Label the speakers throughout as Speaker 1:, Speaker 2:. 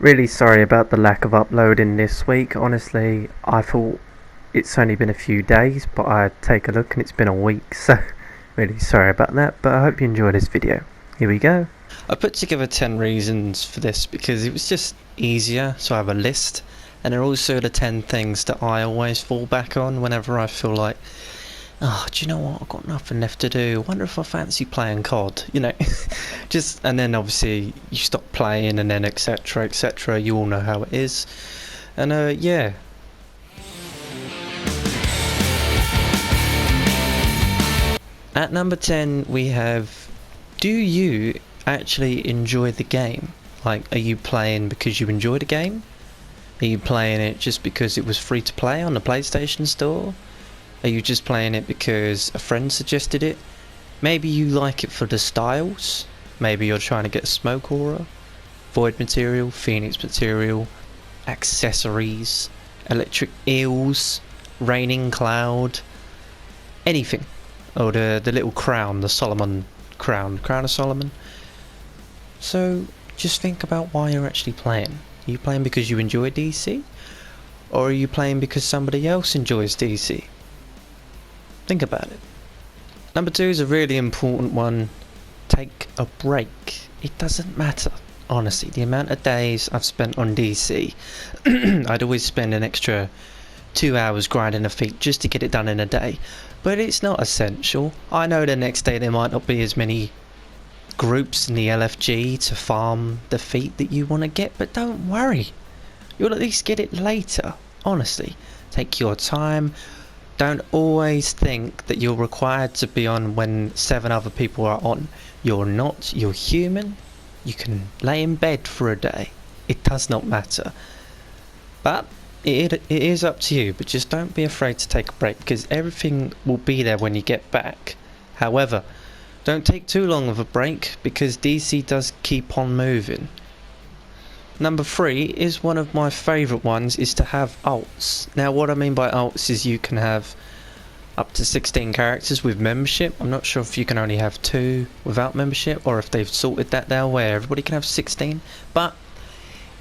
Speaker 1: Really sorry about the lack of uploading this week. Honestly, I thought it's only been a few days, but I take a look and it's been a week, so really sorry about that, but I hope you enjoy this video. Here we go.
Speaker 2: I put together 10 reasons for this because it was just easier, so I have a list, and they're also the 10 things that I always fall back on whenever I feel like, oh, do you know what, I've got nothing left to do, I wonder if I fancy playing COD, you know. Just, and then obviously you stop playing and then etc, etc, you all know how it is. And yeah. At number 10 we have, do you actually enjoy the game? Like, are you playing because you enjoy the game? Are you playing it just because it was free to play on the PlayStation Store? Are you just playing it because a friend suggested it? Maybe you like it for the styles. Maybe you're trying to get a smoke aura, void material, phoenix material, accessories, electric eels, raining cloud, anything. Or the little crown, the Solomon crown of Solomon. So just think about why you're actually playing. Are you playing because you enjoy DC? Or are you playing because somebody else enjoys DC? Think about it. Number 2 is a really important one. Take a break. It doesn't matter, honestly. The amount of days I've spent on DC, I'd always spend an extra 2 hours grinding a feat just to get it done in a day. But it's not essential. I know the next day there might not be as many groups in the LFG to farm the feat that you want to get, but don't worry. You'll at least get it later. Honestly, take your time. Don't always think that you're required to be on when 7 other people are on. You're not. You're human. You can lay in bed for a day. It does not matter. But it is up to you. But just don't be afraid to take a break, because everything will be there when you get back. However, don't take too long of a break, because DC does keep on moving. Number 3 is one of my favourite ones, is to have alts. Now what I mean by alts is you can have up to 16 characters with membership. I'm not sure if you can only have 2 without membership, or if they've sorted that now where everybody can have 16. But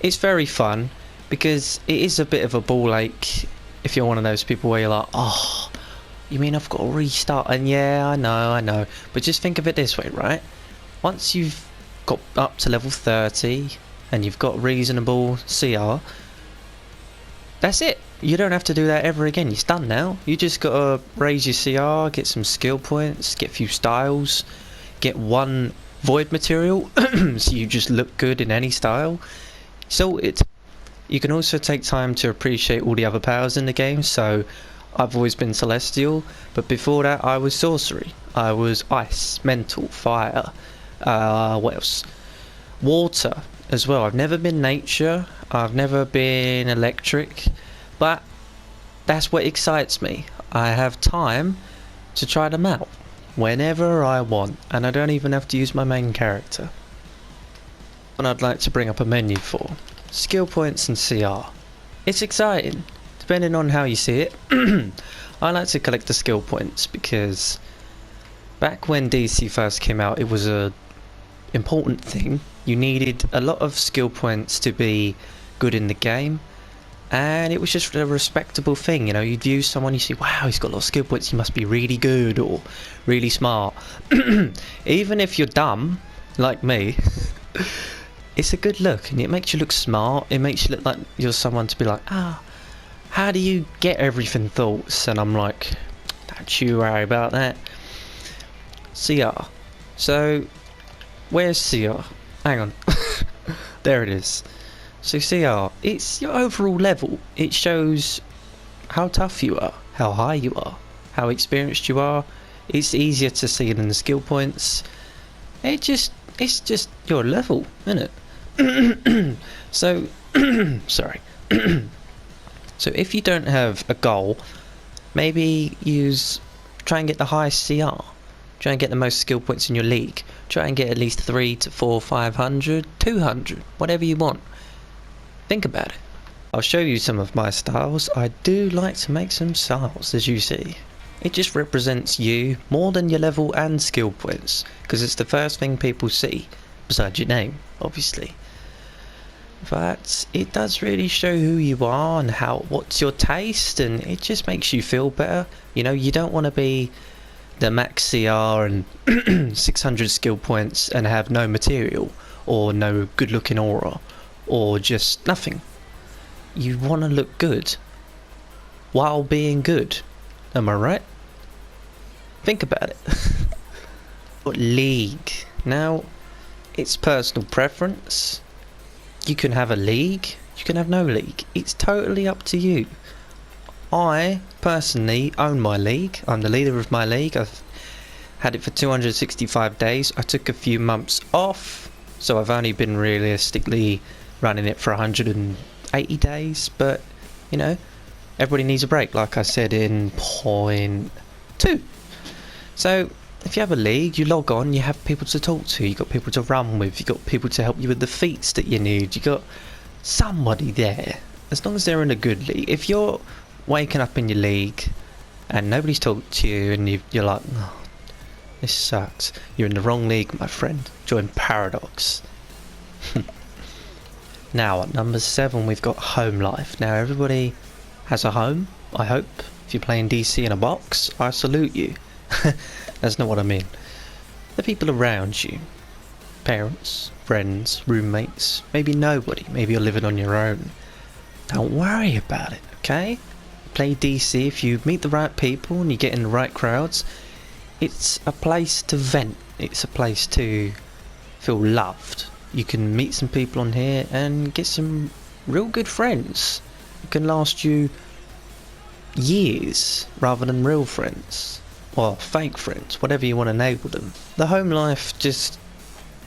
Speaker 2: it's very fun, because it is a bit of a ball ache if you're one of those people where you're like, oh, you mean I've got to restart? And yeah, I know. But just think of it this way, right? Once you've got up to level 30, and you've got reasonable CR, that's it. You don't have to do that ever again. You're done now. You just gotta raise your CR, get some skill points, get a few styles, get 1 void material so you just look good in any style. So you can also take time to appreciate all the other powers in the game. So I've always been celestial, but before that I was sorcery, I was ice, mental, fire, what else, water as well. I've never been nature, I've never been electric, but that's what excites me. I have time to try them out whenever I want, and I don't even have to use my main character. And I'd like to bring up a menu for skill points and CR. It's exciting, depending on how you see it. I like to collect the skill points because back when DC first came out, it was a important thing. You needed a lot of skill points to be good in the game, and it was just a respectable thing. You know, you'd view someone, you see, wow, he's got a lot of skill points, he must be really good or really smart. Even if you're dumb like me, it's a good look, and it makes you look smart. It makes you look like you're someone to be like, how do you get everything thoughts? And I'm like, don't you worry about that. CR. So where's CR? Hang on. There it is. So CR, it's your overall level. It shows how tough you are, how high you are, how experienced you are. It's easier to see than the skill points. It's just your level, isn't it? So sorry. So if you don't have a goal, maybe try and get the highest CR. Try and get the most skill points in your league. Try and get at least 3 to 4, 500, 200, whatever you want. Think about it. I'll show you some of my styles. I do like to make some styles, as you see. It just represents you more than your level and skill points, because it's the first thing people see, besides your name, obviously. but it does really show who you are and what's your taste, and it just makes you feel better. You know, you don't want to be the max CR and 600 skill points and have no material or no good looking aura or just nothing. You want to look good while being good. Am I right? Think about it. League. Now, it's personal preference. You can have a league, you can have no league. It's totally up to you. I personally own my league. I'm the leader of my league. I've had it for 265 days. I took a few months off, so I've only been realistically running it for 180 days. But, you know, everybody needs a break, like I said in point 2. So, if you have a league, you log on, you have people to talk to, you got people to run with, you got people to help you with the feats that you need, you got somebody there, as long as they're in a good league. If you're waking up in your league and nobody's talking to you and you're like, oh, this sucks, you're in the wrong league, my friend. Join Paradox. Now at number 7 we've got home life. Now everybody has a home, I hope. If you're playing DC in a box, I salute you. That's not what I mean. The people around you, parents, friends, roommates, maybe nobody, maybe you're living on your own. Don't worry about it, okay? Play DC. If you meet the right people and you get in the right crowds, it's a place to vent, it's a place to feel loved. You can meet some people on here and get some real good friends. It can last you years rather than real friends. Or fake friends, whatever you want to label them. The home life just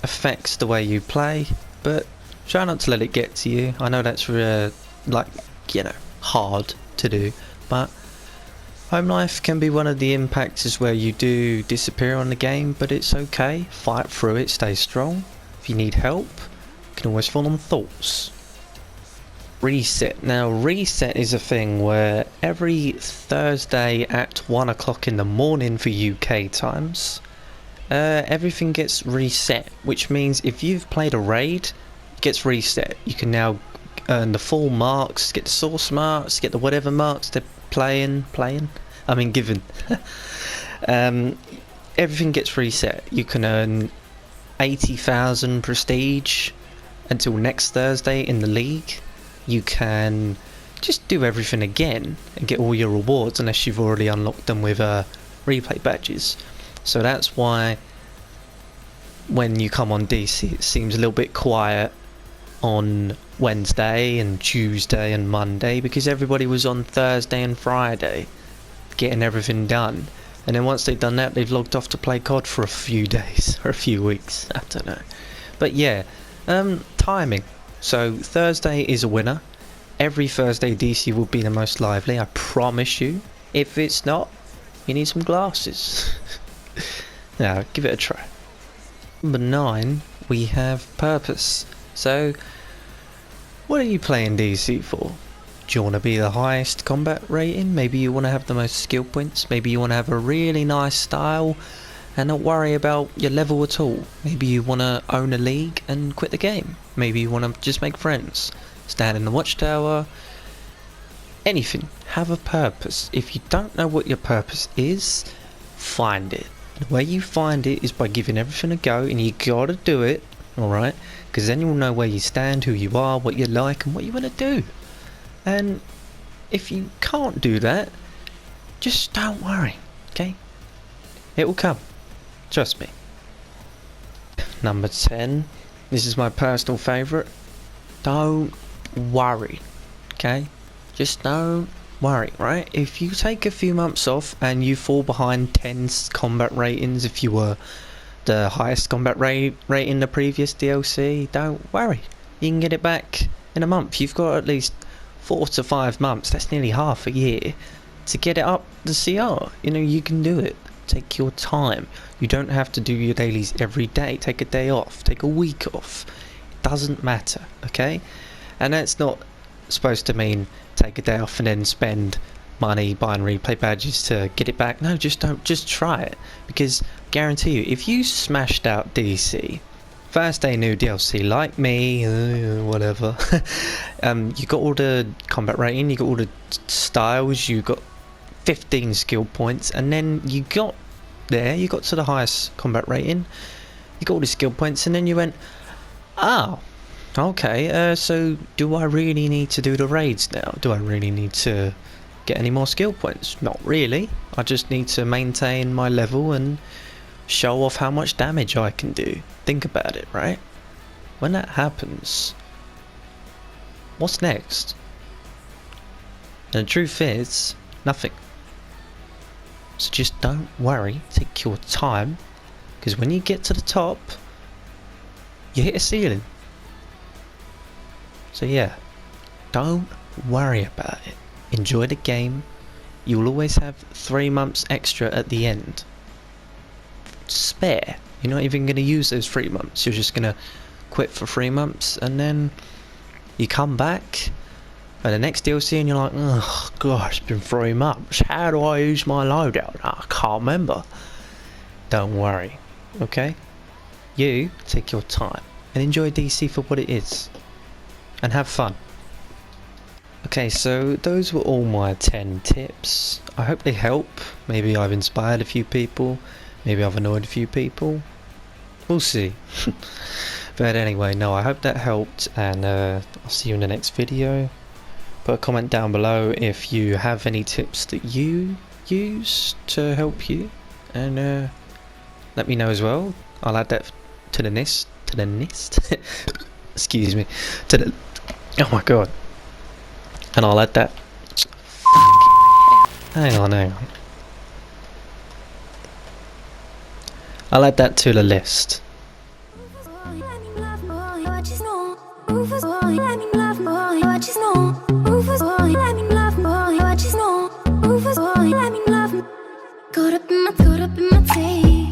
Speaker 2: affects the way you play, but try not to let it get to you. I know that's hard to do, but home life can be one of the impacts where you do disappear on the game, but it's okay. Fight through it, stay strong. If you need help, you can always fall on thoughts. Reset. Now, reset is a thing where every Thursday at 1 o'clock in the morning for UK times, everything gets reset, which means if you've played a raid, it gets reset. You can now earn the full marks, get the source marks, get the whatever marks they're given. Everything gets reset. You can earn 80,000 prestige until next Thursday in the league. You can just do everything again and get all your rewards unless you've already unlocked them with replay badges. So that's why when you come on DC it seems a little bit quiet on Wednesday and Tuesday and Monday, because everybody was on Thursday and Friday getting everything done, and then once they've done that they've logged off to play COD for a few days or a few weeks, I don't know. But yeah, timing. So Thursday is a winner. Every Thursday DC will be the most lively, I promise you. If it's not, you need some glasses. Now, give it a try. Number 9, we have purpose. So, what are you playing DC for? Do you want to be the highest combat rating? Maybe you want to have the most skill points? Maybe you want to have a really nice style and not worry about your level at all? Maybe you want to own a league and quit the game? Maybe you want to just make friends, stand in the watchtower, anything. Have a purpose. If you don't know what your purpose is, find it. The way you find it is by giving everything a go, and you gotta do it, alright? Because then you'll know where you stand, who you are, what you like, and what you want to do. And if you can't do that, just don't worry, okay? It will come. Trust me. Number 10. This is my personal favourite. Don't worry, okay? Just don't worry, right? If you take a few months off and you fall behind 10 combat ratings, if you were the highest combat rating the previous DLC, don't worry. You can get it back in a month. You've got at least 4 to 5 months, that's nearly half a year, to get it up the CR. You know, you can do it. Take your time. You don't have to do your dailies every day. Take a day off, take a week off. It doesn't matter, okay? And that's not supposed to mean take a day off and then spend money buying replay badges to get it back. No, just try it, because guarantee you, if you smashed out DC First day new DLC, like me, whatever. You got all the combat rating, you got all the styles, you got 15 skill points, and then you got to the highest combat rating, you got all the skill points, and then you went, oh, okay, so do I really need to do the raids now? Do I really need to get any more skill points? Not really. I just need to maintain my level and show off how much damage I can do. Think about it, right? When that happens, what's next? And the truth is, nothing. So just don't worry, take your time, because when you get to the top, you hit a ceiling. So yeah, don't worry about it. Enjoy the game. You will always have 3 months extra at the end. Spare. You're not even going to use those 3 months. You're just going to quit for 3 months, and then you come back at the next DLC and you're like, oh gosh, it's been 3 months. How do I use my loadout? I can't remember. Don't worry, okay? You take your time and enjoy DC for what it is, and have fun. Okay, so those were all my 10 tips. I hope they help. Maybe I've inspired a few people. Maybe I've annoyed a few people. We'll see. But anyway, no, I hope that helped, and I'll see you in the next video. Put a comment down below if you have any tips that you use to help you, and let me know as well. I'll add that to the list. Excuse me. Oh my god. And I'll add that. Hang on. I'll add that to the list.
Speaker 3: Caught up in my